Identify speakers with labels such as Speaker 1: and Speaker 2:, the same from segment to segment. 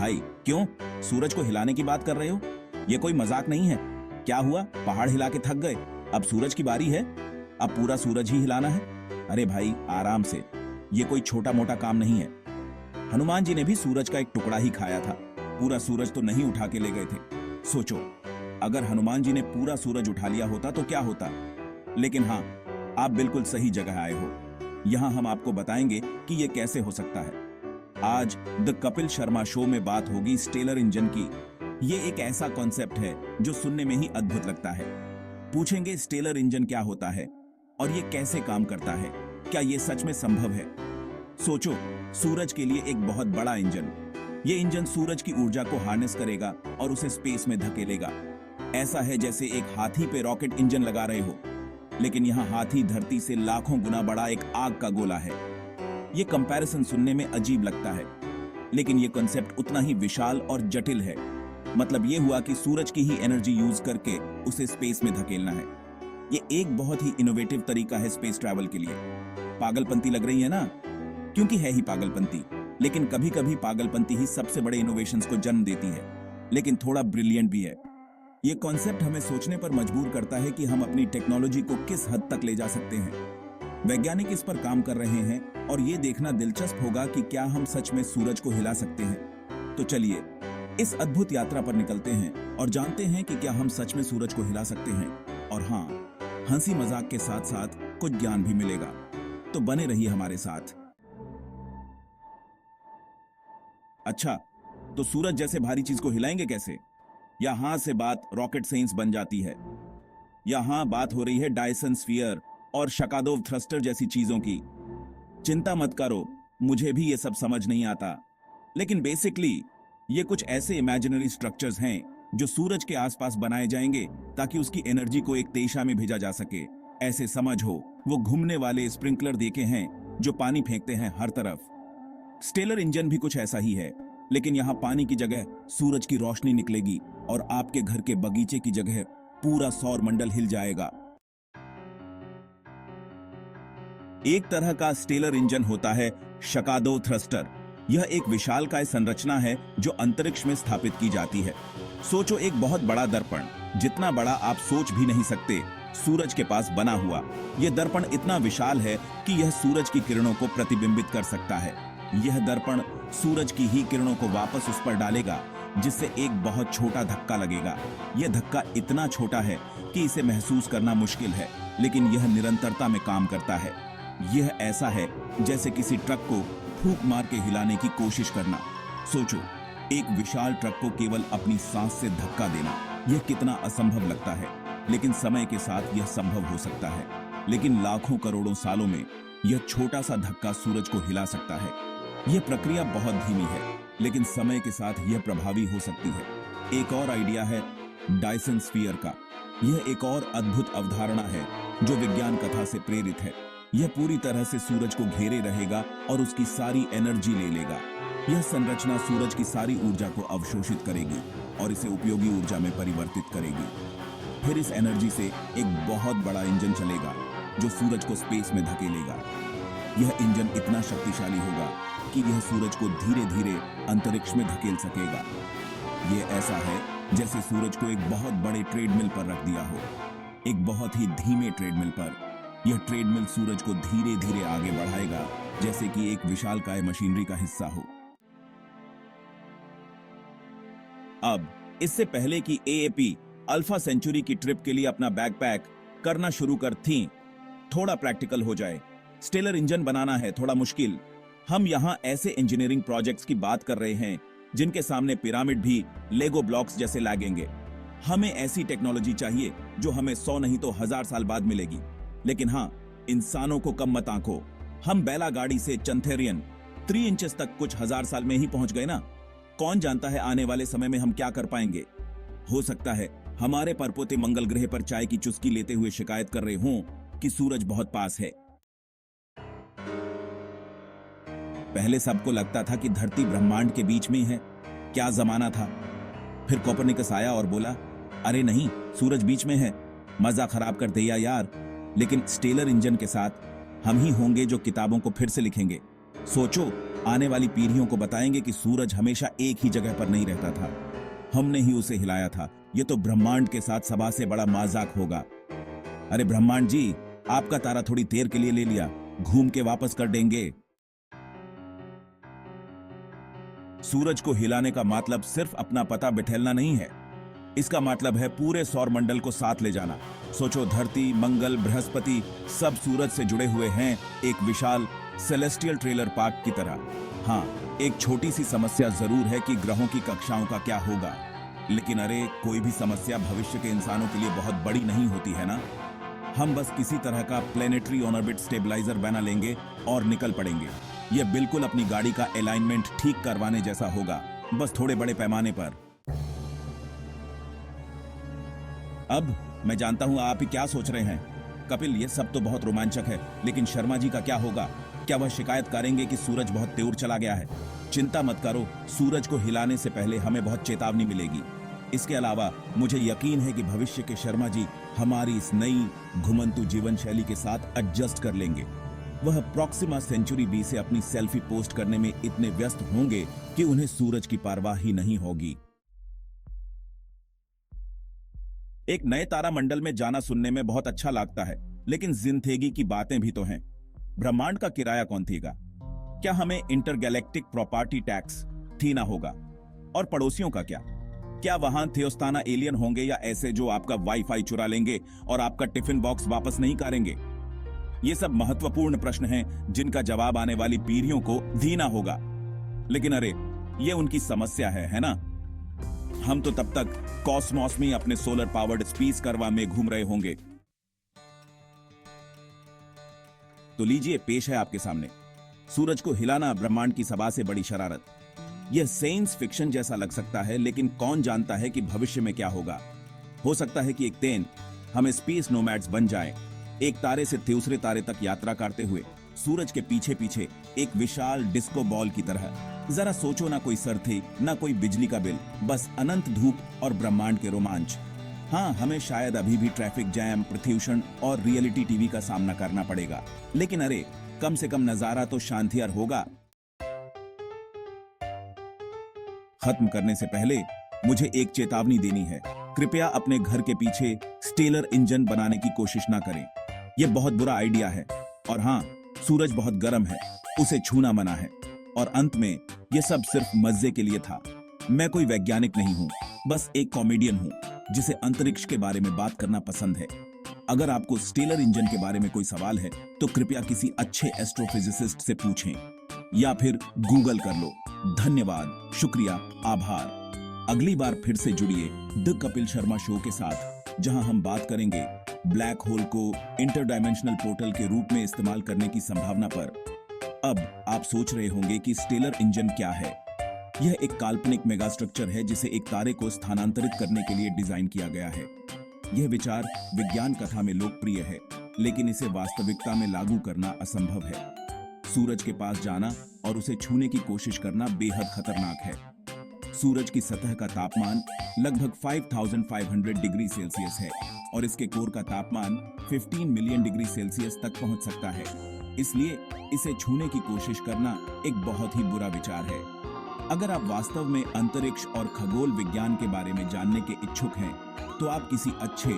Speaker 1: भाई क्यों सूरज को हिलाने की बात कर रहे हो? ये कोई मजाक नहीं है। क्या हुआ, पहाड़ हिला के थक गए? अब सूरज की बारी है, अब पूरा सूरज ही हिलाना है? अरे भाई आराम से, ये कोई छोटा मोटा काम नहीं है। हनुमान जी ने भी सूरज का एक टुकड़ा ही खाया था, पूरा सूरज तो नहीं उठा के ले गए थे। सोचो, अगर हनुमान जी ने पूरा सूरज उठा लिया होता तो क्या होता। लेकिन हाँ, आप बिल्कुल सही जगह आए हो। यहाँ हम आपको बताएंगे कि ये कैसे हो सकता है। आज द कपिल शर्मा शो में बात होगी स्टेलर इंजन की। ये एक ऐसा कॉन्सेप्ट है जो सुनने में ही अद्भुत लगता है। पूछेंगे स्टेलर इंजन क्या होता है और ये कैसे काम करता है, क्या ये सच में संभव है। सोचो, सूरज के लिए एक बहुत बड़ा इंजन। ये इंजन सूरज की ऊर्जा को हार्नेस करेगा और उसे स्पेस में धकेलेगा। ऐसा है जैसे एक हाथी पे रॉकेट इंजन लगा रहे हो, लेकिन यहाँ हाथी धरती से लाखों गुना बड़ा एक आग का गोला है। ये कंपैरिजन सुनने में अजीब लगता है, लेकिन ये कॉन्सेप्ट उतना ही विशाल और जटिल है। मतलब ये हुआ कि सूरज की ही एनर्जी यूज करके उसे स्पेस में धकेलना है। ये एक बहुत ही इनोवेटिव तरीका है स्पेस ट्रैवल के लिए। पागलपंती लग रही है ना? क्योंकि है ही पागलपंती, लेकिन कभी कभी पागलपंती ही सबसे बड़े इनोवेशंस को जन्म देती है, लेकिन थोड़ा ब्रिलियंट भी है। ये कॉन्सेप्ट हमें सोचने पर मजबूर करता है कि हम अपनी टेक्नोलॉजी को किस हद तक ले जा सकते हैं। वैज्ञानिक इस पर काम कर रहे हैं और ये देखना दिलचस्प होगा कि क्या हम सच में सूरज को हिला सकते हैं। तो चलिए इस अद्भुत यात्रा पर निकलते हैं और जानते हैं कि क्या हम सच में सूरज को हिला सकते हैं। और हाँ, हंसी मजाक के साथ साथ कुछ ज्ञान भी मिलेगा, तो बने रहिए हमारे साथ। अच्छा, तो सूरज जैसे भारी चीज को हिलाएंगे कैसे? यहां से बात रॉकेट साइंस बन जाती है। यहां बात हो रही है डायसन स्फीयर और शकादोव थ्रस्टर जैसी चीजों की। चिंता मत करो, मुझे भी ये सब समझ नहीं आता, लेकिन बेसिकली ये कुछ ऐसे इमेजिनरी स्ट्रक्चर्स हैं जो सूरज के आसपास बनाए जाएंगे ताकि उसकी एनर्जी को एक दिशा में भेजा जा सके। ऐसे समझ हो वो घूमने वाले स्प्रिंकलर देखे हैं जो पानी फेंकते हैं हर तरफ। स्टेलर इंजन भी कुछ ऐसा ही है, लेकिन यहाँ पानी की जगह सूरज की रोशनी निकलेगी और आपके घर के बगीचे की जगह पूरा सौर मंडल हिल जाएगा। एक तरह का स्टेलर इंजन होता है शकादोव थ्रस्टर। यह एक विशालकाय संरचना है जो अंतरिक्ष में स्थापित की जाती है। सोचो, एक बहुत बड़ा दर्पण, जितना बड़ा आप सोच भी नहीं सकते, सूरज के पास बना हुआ। यह दर्पण इतना विशाल है कि यह सूरज की किरणों को प्रतिबिंबित कर सकता है। यह दर्पण सूरज की ही किरणों को वापस उस पर डालेगा, जिससे एक बहुत छोटा धक्का लगेगा। यह धक्का इतना छोटा है कि इसे महसूस करना मुश्किल है, लेकिन यह निरंतरता में काम करता है। यह ऐसा है जैसे किसी ट्रक को फूंक मार के हिलाने की कोशिश करना। सोचो, एक विशाल ट्रक को केवल अपनी सांस से धक्का देना, यह कितना असंभव लगता है, लेकिन समय के साथ यह संभव हो सकता है। लेकिन लाखों करोड़ों सालों में यह छोटा सा धक्का सूरज को हिला सकता है। यह प्रक्रिया बहुत धीमी है, लेकिन समय के साथ यह प्रभावी हो सकती है। एक और आइडिया है डायसन स्फीयर का। यह एक और अद्भुत अवधारणा है जो विज्ञान कथा से प्रेरित है। यह पूरी तरह से सूरज को घेरे रहेगा और उसकी सारी एनर्जी ले लेगा। यह संरचना सूरज की सारी ऊर्जा को अवशोषित करेगी और इसे उपयोगी ऊर्जा में परिवर्तित करेगी। फिर इस एनर्जी से एक बहुत बड़ा इंजन चलेगा जो सूरज को स्पेस में धकेलेगा। यह इंजन इतना शक्तिशाली होगा कि यह सूरज को धीरे धीरे अंतरिक्ष में धकेल सकेगा। यह ऐसा है जैसे सूरज को एक बहुत बड़े ट्रेडमिल पर रख दिया हो, एक बहुत ही धीमे ट्रेडमिल पर। यह ट्रेडमिल सूरज को धीरे धीरे आगे बढ़ाएगा, जैसे कि एक विशालकाय मशीनरी का हिस्सा हो। अब इससे पहले कि एएपी अल्फा सेंचुरी की ट्रिप के लिए अपना बैकपैक करना शुरू कर थी, थोड़ा प्रैक्टिकल हो जाए। स्टेलर इंजन बनाना है थोड़ा मुश्किल। हम यहाँ ऐसे इंजीनियरिंग प्रोजेक्ट्स की बात कर रहे हैं जिनके सामने पिरामिड भी लेगो ब्लॉक्स जैसे लगेंगे। हमें ऐसी टेक्नोलॉजी चाहिए जो हमें 100 नहीं तो 1000 साल बाद मिलेगी। लेकिन हाँ, इंसानों को कम मत आंको। हम बैला गाड़ी से चंथेरियन 3 इंचेस तक कुछ 1000 साल में ही पहुंच गए ना। कौन जानता है आने वाले समय में हम क्या कर पाएंगे। हो सकता है हमारे परपोते मंगल ग्रह पर चाय की चुस्की लेते हुए शिकायत कर रहे हों कि सूरज बहुत पास है। पहले सबको लगता था कि धरती ब्रह्मांड के बीच में ही है। क्या जमाना था। फिर कोपरनिकस आया और बोला, अरे नहीं, सूरज बीच में है। मजा खराब कर दिया यार। लेकिन स्टेलर इंजन के साथ हम ही होंगे जो किताबों को फिर से लिखेंगे। सोचो, आने वाली पीढ़ियों को बताएंगे कि सूरज हमेशा एक ही जगह पर नहीं रहता था, हमने ही उसे हिलाया था। ये तो ब्रह्मांड के साथ सबा से बड़ा मजाक होगा। अरे ब्रह्मांड जी, आपका तारा थोड़ी देर के लिए ले लिया, घूम के वापस कर देंगे। सूरज को हिलाने का मतलब सिर्फ अपना पता बिठेलना नहीं है, इसका मतलब है पूरे सौर मंडल को साथ ले जाना। सोचो, धरती, मंगल, बृहस्पति सब सूरज से जुड़े हुए हैं, एक विशाल सेलेस्टियल ट्रेलर पार्क की तरह। हाँ, एक छोटी सी समस्या जरूर है कि ग्रहों की कक्षाओं का क्या होगा, लेकिन अरे कोई भी समस्या भविष्य के इंसानों के लिए बहुत बड़ी नहीं होती है ना। हम बस किसी तरह का प्लेनेटरी ऑन ऑर्बिट स्टेबलाइजर बना लेंगे और निकल पड़ेंगे। यह बिल्कुल अपनी गाड़ी का अलाइनमेंट ठीक करवाने जैसा होगा, बस थोड़े बड़े पैमाने पर। अब मैं जानता हूं आप ही क्या सोच रहे हैं, कपिल ये सब तो बहुत रोमांचक है, लेकिन शर्मा जी का क्या होगा? क्या वह शिकायत करेंगे कि सूरज बहुत तेज चला गया है? चिंता मत करो, सूरज को हिलाने से पहले हमें बहुत चेतावनी मिलेगी। इसके अलावा मुझे यकीन है कि भविष्य के शर्मा जी हमारी इस नई घुमंतु जीवन शैली के साथ एडजस्ट कर लेंगे। वह प्रॉक्सिमा सेंचुरी बी से अपनी सेल्फी पोस्ट करने में इतने व्यस्त होंगे कि उन्हें सूरज की परवाह ही नहीं होगी। एक नए तारामंडल में जाना सुनने में बहुत अच्छा लगता है, लेकिन जिंदगी की बातें भी तो हैं। ब्रह्मांड का किराया कौन देगा? क्या हमें इंटरगैलेक्टिक प्रॉपर्टी टैक्स थी ना होगा? और पड़ोसियों का क्या? क्या वहां थियोस्ताना एलियन होंगे या ऐसे जो आपका वाईफाई चुरा लेंगे और आपका टिफिन बॉक्स वापस नहीं करेंगे? ये सब महत्वपूर्ण प्रश्न हैं जिनका जवाब आने वाली पीढ़ियों को देना होगा। लेकिन अरे ये उनकी समस्या है ना? हम तो तब तक कॉस्मॉस में अपने सोलर पावर्ड स्पेस करवा में घूम रहे होंगे। तो लीजिए, पेश है आपके सामने सूरज को हिलाना ब्रह्मांड की सबा से बड़ी शरारत। यह साइंस फिक्शन जैसा लग सकता है, लेकिन कौन जानता है कि भविष्य में क्या होगा। हो सकता है कि एक दिन हम स्पेस नोमैड्स बन जाएं, एक तारे से दूसरे तारे तक यात्रा करते हुए सूरज के पीछे पीछे एक विशाल डिस्को बॉल की तरह। जरा सोचो, ना कोई सर्दी, ना कोई बिजली का बिल, बस अनंत धूप और ब्रह्मांड के रोमांच। हाँ, हमें शायद अभी भी ट्रैफिक जैम, प्रदूषण और रियलिटी टीवी का सामना करना पड़ेगा, लेकिन अरे कम से कम नजारा तो शानदार होगा। खत्म करने से पहले मुझे एक चेतावनी देनी है। कृपया अपने घर के पीछे स्टेलर इंजन बनाने की कोशिश ना करें, यह बहुत बुरा आइडिया है। और हाँ, सूरज बहुत गर्म है, उसे छूना मना है। और अंत में, यह सब सिर्फ मजे के लिए था। मैं कोई वैज्ञानिक नहीं हूं, बस एक कॉमेडियन हूं जिसे अंतरिक्ष के बारे में बात करना पसंद है। अगर आपको स्टेलर इंजन के बारे में कोई सवाल है तो कृपया किसी अच्छे एस्ट्रोफिजिसिस्ट से पूछें या फिर गूगल कर लो। धन्यवाद, शुक्रिया, आभार। अगली बार फिर से जुड़िए द कपिल शर्मा शो के साथ, जहां हम बात करेंगे ब्लैक होल को इंटरडायमेंशनल पोर्टल के रूप में इस्तेमाल करने की संभावना पर। अब आप सोच रहे होंगे कि स्टेलर इंजन क्या है। यह एक काल्पनिक मेगा स्ट्रक्चर है जिसे एक तारे को स्थानांतरित करने के लिए डिजाइन किया गया है। यह विचार विज्ञान कथा में लोकप्रिय है, लेकिन इसे वास्तविकता में लागू करना असंभव है। सूरज के पास जाना और उसे छूने की कोशिश करना बेहद खतरनाक है। सूरज की सतह का तापमान लगभग 5500 डिग्री सेल्सियस है और इसके कोर का तापमान 15 मिलियन डिग्री सेल्सियस तक पहुंच सकता है। इसलिए इसे छूने की कोशिश करना एक बहुत ही बुरा विचार है। अगर आप वास्तव में अंतरिक्ष और खगोल विज्ञान के बारे में जानने के इच्छुक हैं, तो आप किसी अच्छे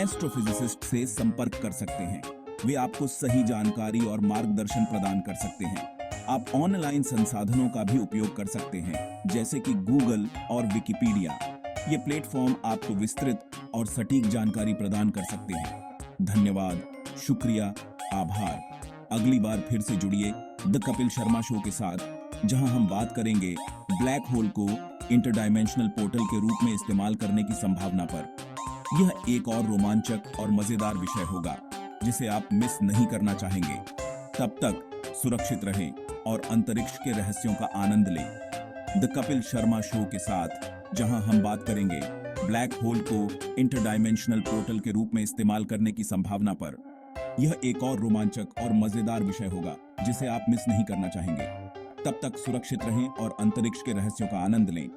Speaker 1: एस्ट्रोफिजिसिस्ट से संपर्क कर सकते हैं। वे आपको सही जानकारी और मार्गदर्शन प्रदान कर सकते हैं। आप ऑनलाइन संसाधनों का भी उपयोग कर सकते हैं, जैसे कि गूगल और विकिपीडिया। ये प्लेटफॉर्म आपको विस्तृत और सटीक जानकारी प्रदान कर सकते हैं। धन्यवाद, शुक्रिया, आभार। अगली बार फिर से जुड़िए द कपिल शर्मा शो के साथ, जहां हम बात करेंगे ब्लैक होल को इंटरडायमेंशनल पोर्टल के रूप में इस्तेमाल करने की संभावना पर। यह एक और रोमांचक और मजेदार विषय होगा जिसे आप मिस नहीं करना चाहेंगे। तब तक सुरक्षित रहें और अंतरिक्ष के रहस्यों का आनंद लें। द कपिल शर्मा शो के साथ, जहां हम बात करेंगे ब्लैक होल को इंटरडायमेंशनल पोर्टल के रूप में इस्तेमाल करने की संभावना पर। यह एक और रोमांचक और मजेदार विषय होगा जिसे आप मिस नहीं करना चाहेंगे। तब तक सुरक्षित रहें और अंतरिक्ष के रहस्यों का आनंद लें।